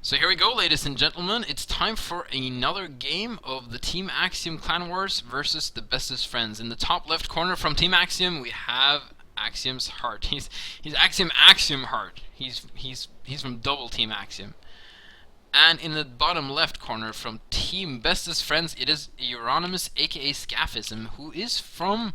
So here we go, ladies and gentlemen. It's time for another game of the Team Axiom Clan Wars versus the Bestest Friends. In the top left corner from Team Axiom, we have Axiom's Heart. He's Axiom Heart. He's from double Team Axiom. And in the bottom left corner from Team Bestest Friends, it is Eurynomus, aka Scaphism, who is from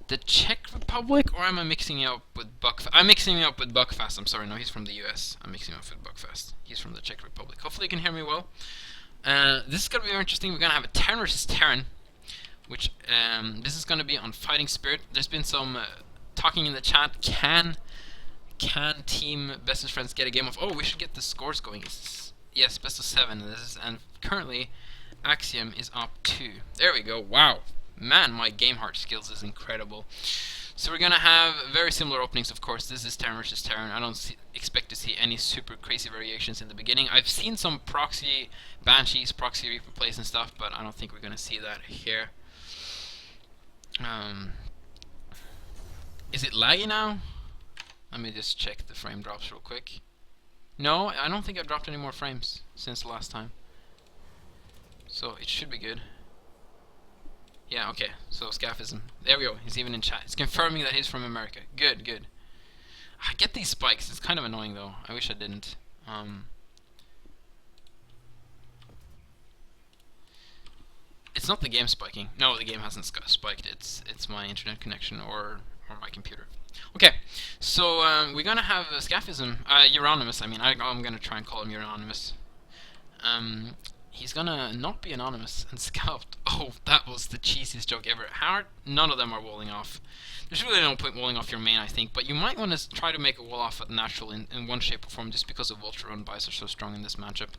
the Czech Republic, or am I mixing it up with Buckfast? I'm mixing it up with Buckfast. I'm sorry, no, he's from the US. I'm mixing it up with Buckfast. He's from the Czech Republic. Hopefully you can hear me well. This is going to be very interesting. We're going to have a Terran versus Terran, which this is going to be on Fighting Spirit. There's been some talking in the chat. Can Team Bestest Friends get a game of... Oh, we should get the scores going. Yes, best of 7. And currently, Axiom is up 2. There we go. Wow. Man, my game heart skills is incredible. So we're gonna have very similar openings, of course. This is Terran versus Terran. I don't expect to see any super crazy variations in the beginning. I've seen some proxy Banshees, proxy Reaper plays and stuff, but I don't think we're gonna see that here. Is it laggy now? Let me just check the frame drops real quick. No, I don't think I've dropped any more frames since the last time. So it should be good. Yeah, okay, so Scaphism. There we go, he's even in chat. It's confirming that he's from America. Good, good. I get these spikes, it's kind of annoying though. I wish I didn't. It's not the game spiking. No, the game hasn't spiked. It's my internet connection or my computer. Okay, so we're gonna have Scaphism, Eurynomus. I mean, I'm gonna try and call him Eurynomus. He's gonna not be anonymous and scout. Oh, that was the cheesiest joke ever. Heart, none of them are walling off. There's really no point walling off your main, I think, but you might want to try to make a wall off at natural in one shape or form, just because the Vulture run buys are so strong in this matchup.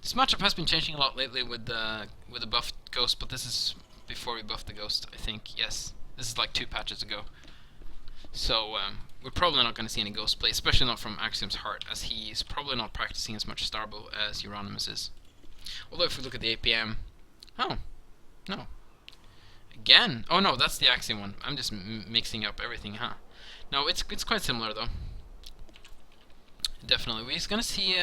This matchup has been changing a lot lately with the buffed Ghost, but this is before we buffed the Ghost, I think. Yes, this is like 2 patches ago. So we're probably not going to see any Ghost play, especially not from Axiom's Heart, as he's probably not practicing as much Starbow as Eurynomus is. Although if we look at the APM... Oh, no. Again? Oh no, that's the Axiom one. I'm just mixing up everything, huh? No, it's quite similar though. Definitely. We're going to see...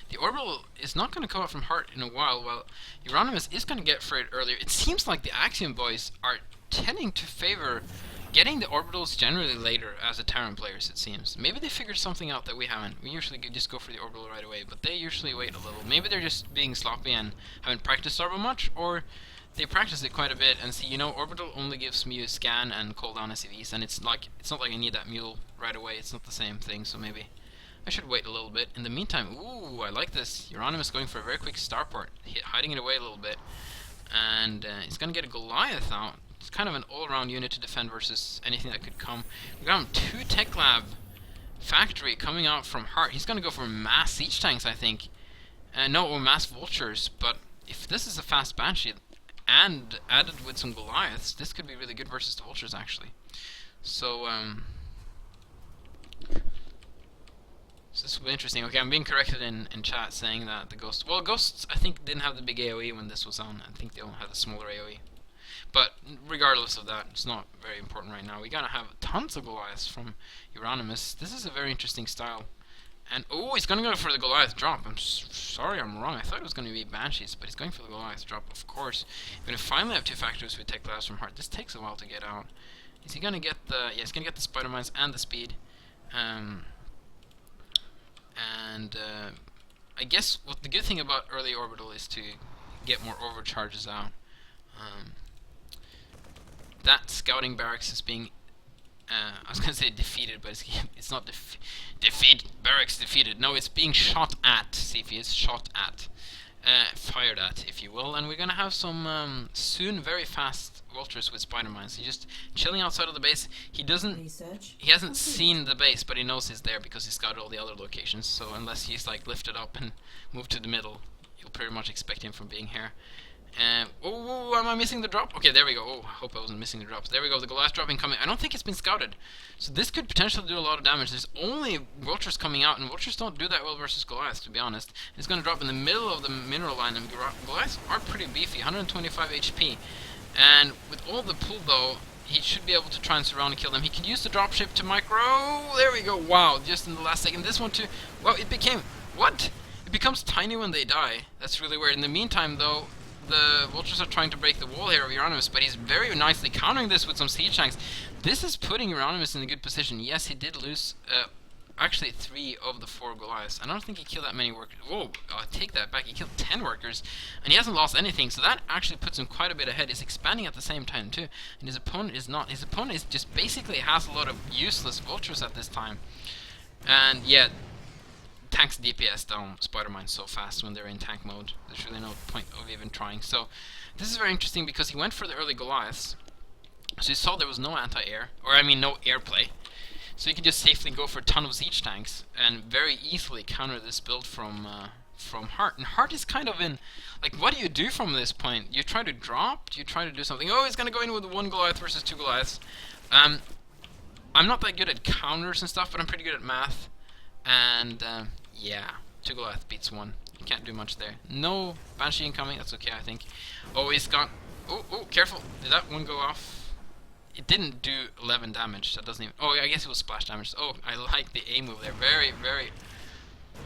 the Orbital is not going to come out from Heart in a while, while Eurynomus is going to get for it earlier. It seems like the Axiom boys are tending to favor getting the Orbitals generally later as the Terran players, it seems. Maybe they figured something out that we haven't. We usually just go for the Orbital right away, but they usually wait a little. Maybe they're just being sloppy and haven't practiced Starbow much, or they practice it quite a bit and see, you know, Orbital only gives me a scan and cooldown SCVs, and it's not like I need that mule right away. It's not the same thing, so maybe I should wait a little bit. In the meantime, ooh, I like this. Eurynomus going for a very quick starport, hiding it away a little bit, and he's going to get a Goliath out. It's kind of an all-around unit to defend versus anything that could come. We got him 2 Tech Lab Factory coming out from Heart. He's going to go for mass siege tanks, I think. No, or mass vultures. But if this is a fast Banshee and added with some Goliaths, this could be really good versus the vultures, actually. So, so this will be interesting. Okay, I'm being corrected in chat saying that the Ghosts... Well, Ghosts, I think, didn't have the big AoE when this was on. I think they only had the smaller AoE. But regardless of that, it's not very important right now. We gotta have tons of Goliaths from Eurynomus. This is a very interesting style. And oh, he's gonna go for the Goliath drop. I'm sorry, I'm wrong. I thought it was gonna be Banshees, but he's going for the Goliath drop, of course. We're gonna finally have 2 factories with Tech Labs from Heart. This takes a while to get out. Is he gonna get the... Yeah, he's gonna get the Spider Mines and the speed. I guess what the good thing about early Orbital is to get more overcharges out. That scouting barracks is being, I was going to say defeated, but it's not barracks defeated. No, it's being shot at, Cepheus, shot at. Fired at, if you will. And we're going to have some, soon, very fast vultures with spider mines. He's just chilling outside of the base. He hasn't seen the base, but he knows he's there because he scouted all the other locations. So unless he's, like, lifted up and moved to the middle, you'll pretty much expect him from being here. Oh, am I missing the drop? Okay, there we go. Oh, I hope I wasn't missing the drops. There we go, the Goliath drop incoming. I don't think it's been scouted. So this could potentially do a lot of damage. There's only Vultures coming out, and Vultures don't do that well versus Goliaths, to be honest. It's going to drop in the middle of the mineral line, and Goliaths are pretty beefy, 125 HP. And with all the pull, though, he should be able to try and surround and kill them. He can use the dropship to micro. There we go. Wow, just in the last second. This one, too. Well, it became... What? It becomes tiny when they die. That's really weird. In the meantime, though, the vultures are trying to break the wall here of Eurynomus, but he's very nicely countering this with some siege tanks. This is putting Eurynomus in a good position. Yes, he did lose actually 3 of the 4 Goliaths. I don't think he killed that many workers. Whoa, I'll take that back. He killed 10 workers, and he hasn't lost anything, so that actually puts him quite a bit ahead. He's expanding at the same time, too, and his opponent is not. His opponent is just basically has a lot of useless vultures at this time. And, yeah, tanks DPS down spider mines so fast when they're in tank mode. There's really no point of even trying. So, this is very interesting because he went for the early Goliaths. So you saw there was no anti-air, or I mean no airplay. So you can just safely go for a ton of siege tanks and very easily counter this build from Heart. And Heart is kind of in, like, what do you do from this point? You try to drop? Do you try to do something? Oh, he's gonna go in with 1 Goliath versus 2 Goliaths. I'm not that good at counters and stuff, but I'm pretty good at math. And yeah, 2 Goliath beats 1. You can't do much there. No Banshee incoming. That's okay, I think. Oh, he's gone. Oh, careful! Did that one go off? It didn't do 11 damage. That doesn't even... Oh, I guess it was splash damage. Oh, I like the A move there. Very, very...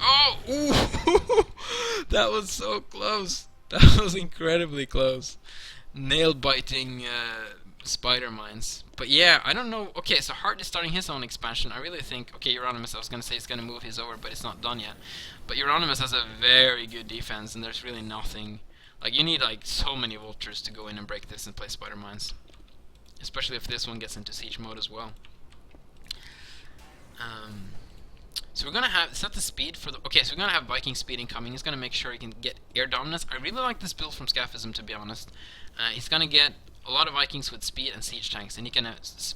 Oh! Ooh! That was so close. That was incredibly close. Nail-biting spider mines. But yeah, I don't know... Okay, so Heart is starting his own expansion. I really think... Okay, Eurynomus, I was going to say he's going to move his over, but it's not done yet. But Eurynomus has a very good defense, and there's really nothing... Like, you need, like, so many vultures to go in and break this and play spider mines. Especially if this one gets into siege mode as well. So we're gonna have set the speed for the. Okay, so we're gonna have Viking speed incoming. He's gonna make sure he can get air dominance. I really like this build from Scaphism, to be honest. He's gonna get a lot of Vikings with speed and siege tanks, and he can.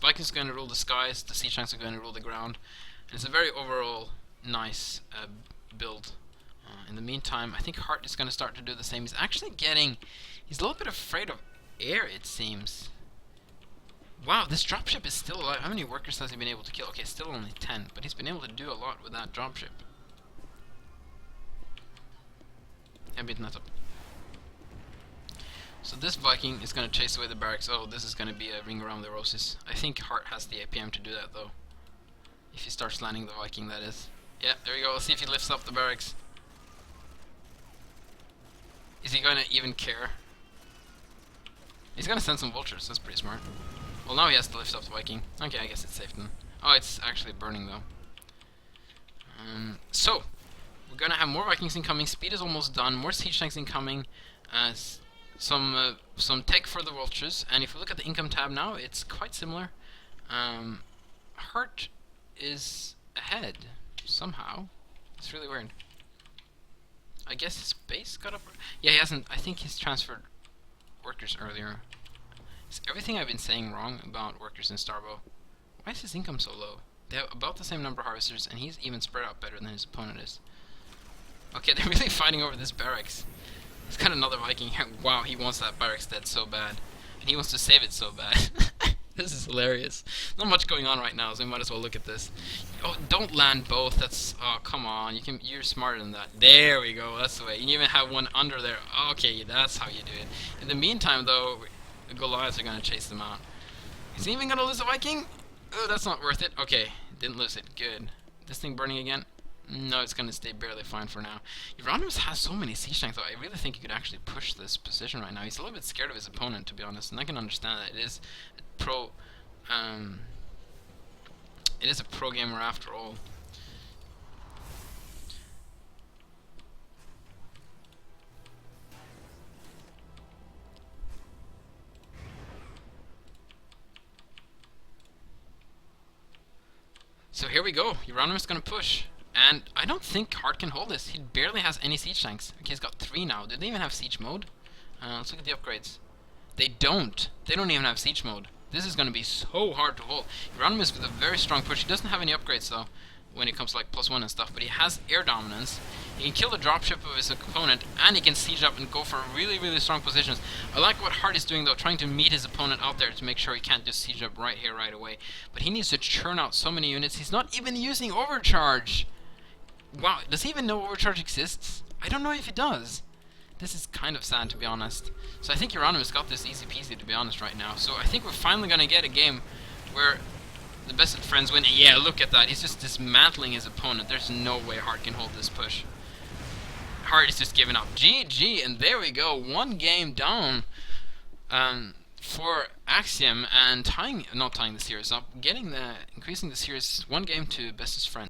Vikings are gonna rule the skies. The siege tanks are gonna rule the ground. And it's a very overall nice build. In the meantime, I think Heart is gonna start to do the same. He's actually getting. He's a little bit afraid of air, it seems. Wow, this dropship is still alive. How many workers has he been able to kill? Okay, still only 10, but he's been able to do a lot with that dropship. I'm beating that up. So this Viking is going to chase away the barracks. Oh, this is going to be a ring around the roses. I think Heart has the APM to do that, though. If he starts landing the Viking, that is. Yeah, there we go. Let's see if he lifts up the barracks. Is he going to even care? He's going to send some vultures. That's pretty smart. Well, now he has to lift up the Viking. Okay, I guess it's safe then. Oh, it's actually burning though. So, we're gonna have more Vikings incoming. Speed is almost done. More siege tanks incoming. Some tech for the vultures. And if we look at the income tab now, it's quite similar. Heart is ahead somehow. It's really weird. I guess his base got up. Yeah, he hasn't. I think he's transferred workers earlier. Is everything I've been saying wrong about workers in Starbow? Why is his income so low? They have about the same number of harvesters, and he's even spread out better than his opponent is. Okay, they're really fighting over this barracks. He's got another Viking here. Wow, he wants that barracks dead so bad. And he wants to save it so bad. This is hilarious. Not much going on right now, so we might as well look at this. Oh, don't land both. That's... Oh, come on. You're smarter than that. There we go. That's the way. You even have one under there. Okay, that's how you do it. In the meantime, though... The Goliaths are going to chase them out. Is he even going to lose a Viking? Oh, that's not worth it. Okay, didn't lose it. Good. This thing burning again? No, it's going to stay barely fine for now. Eurynomus has so many siege tanks, though. I really think he could actually push this position right now. He's a little bit scared of his opponent, to be honest, and I can understand that. It is a pro gamer after all. So here we go. Eurynomus is going to push. And I don't think Heart can hold this. He barely has any siege tanks. Okay, he's got 3 now. Did they even have siege mode? Let's look at the upgrades. They don't. They don't even have siege mode. This is going to be so hard to hold. Eurynomus with a very strong push. He doesn't have any upgrades though when it comes to like +1 and stuff, but he has air dominance. He can kill the dropship of his opponent, and he can siege up and go for really, really strong positions. I like what Heart is doing though, trying to meet his opponent out there to make sure he can't just siege up right here, right away. But he needs to churn out so many units. He's not even using overcharge. Wow, does he even know overcharge exists? I don't know if he does. This is kind of sad, to be honest. So I think Eurynomus got this easy peasy, to be honest, right now. So I think we're finally going to get a game where the best of friends win. Yeah, look at that. He's just dismantling his opponent. There's no way Heart can hold this push. Heart is just giving up. GG, and there we go. One game down for Axiom, and not tying the series up, increasing the series one game to bestest friend.